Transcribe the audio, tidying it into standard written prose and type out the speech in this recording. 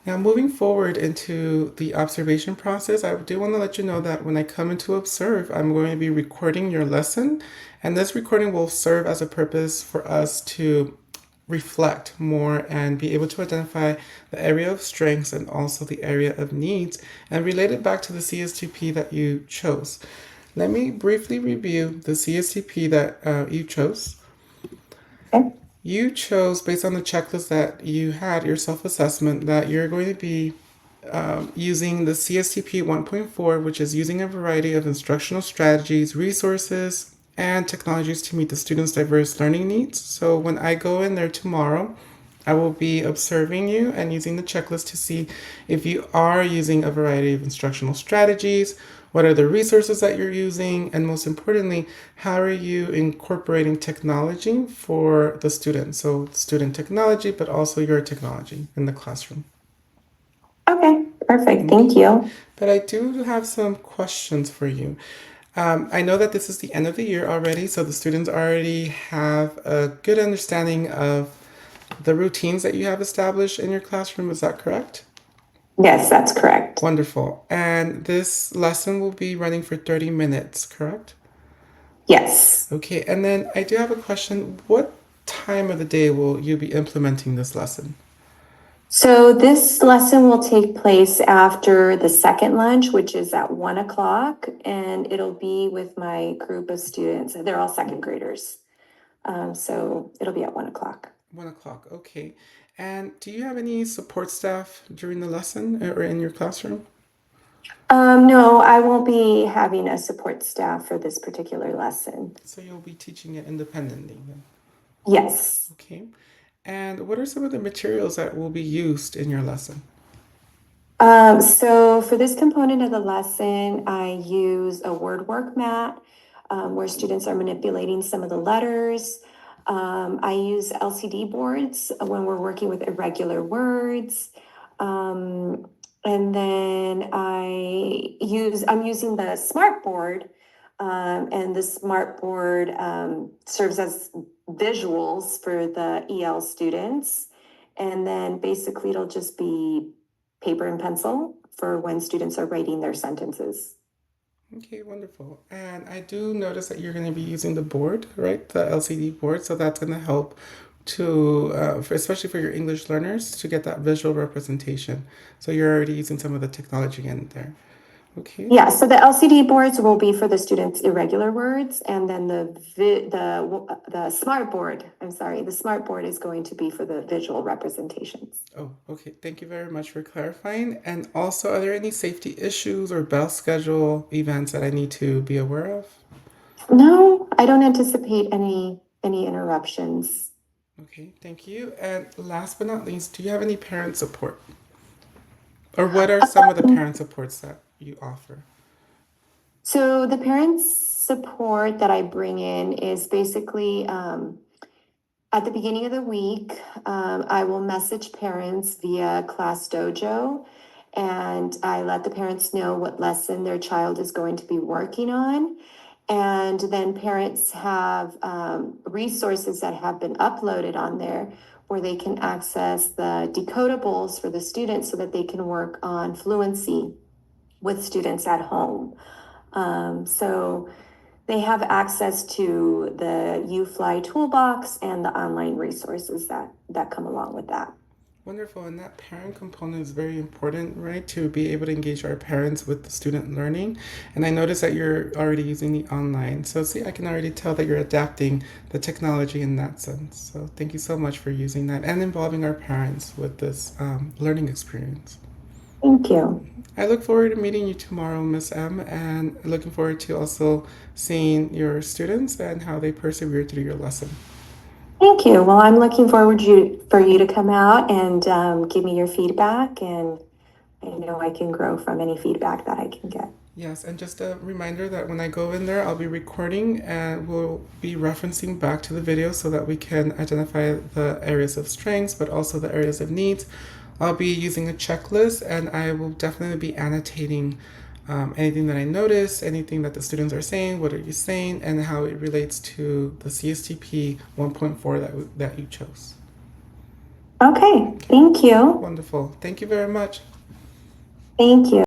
Now, moving forward into the observation process, I do want to let you know that when I come in to observe, I'm going to be recording your lesson, and this recording will serve as a purpose for us to reflect more and be able to identify the area of strengths and also the area of needs and relate it back to the CSTP that you chose. Let me briefly review the CSTP that you chose. Okay. You chose, based on the checklist that you had, your self assessment, that you're going to be using the CSTP 1.4, which is using a variety of instructional strategies, resources, and technologies to meet the students' diverse learning needs. So when I go in there tomorrow, I will be observing you and using the checklist to see if you are using a variety of instructional strategies, what are the resources that you're using, and most importantly, how are you incorporating technology for the students? So, student technology, but also your technology in the classroom. Okay, perfect. Thank Okay. you. But I do have some questions for you. I know that this is the end of the year already, so the students already have a good understanding of the routines that you have established in your classroom. Is that correct? Yes, that's correct. Wonderful. And this lesson will be running for 30 minutes, correct? Yes. Okay, and then I do have a question. What time of the day will you be implementing this lesson? So this lesson will take place after the second lunch, which is at 1 o'clock, and it'll be with my group of students. They're all second graders. So it'll be at 1 o'clock. 1 o'clock, okay. And do you have any support staff during the lesson or in your classroom? No, I won't be having a support staff for this particular lesson. So you'll be teaching it independently then. Yes. Okay. And what are some of the materials that will be used in your lesson? So for this component of the lesson, I use a word work mat where students are manipulating some of the letters. I use LCD boards when we're working with irregular words. Um, and then I'm using the smart board, and the smart board serves as visuals for the EL students. And then basically it'll just be paper and pencil for when students are writing their sentences. Okay, wonderful. And I do notice that you're going to be using the board, right? The LCD board. So that's going to help to, especially for your English learners, to get that visual representation. So you're already using some of the technology in there. Okay. Yeah, so the LCD boards will be for the students' irregular words, and then the smart board. I'm sorry, the smart board is going to be for the visual representations. Oh, okay. Thank you very much for clarifying. And also, are there any safety issues or bell schedule events that I need to be aware of? No, I don't anticipate any interruptions. Okay, thank you. And last but not least, do you have any parent support? Or what are some of the parent supports that you offer? So the parents' support that I bring in is basically at the beginning of the week, I will message parents via Class Dojo, and I let the parents know what lesson their child is going to be working on. And then parents have resources that have been uploaded on there where they can access the decodables for the students so that they can work on fluency with students at home. So they have access to the UFly toolbox and the online resources that come along with that. Wonderful. And that parent component is very important, right? To be able to engage our parents with the student learning. And I noticed that you're already using the online. So, see, I can already tell that you're adapting the technology in that sense. So, thank you so much for using that and involving our parents with this learning experience. Thank you. I look forward to meeting you tomorrow, Miss M, and looking forward to also seeing your students and how they persevere through your lesson. Thank you. Well, I'm looking forward for you to come out and give me your feedback, and I know I can grow from any feedback that I can get. Yes, and just a reminder that when I go in there, I'll be recording and we'll be referencing back to the video so that we can identify the areas of strengths, but also the areas of needs. I'll be using a checklist and I will definitely be annotating anything that I notice, anything that the students are saying, what are you saying, and how it relates to the CSTP 1.4 that you chose. Okay, thank you. Wonderful. Thank you very much. Thank you.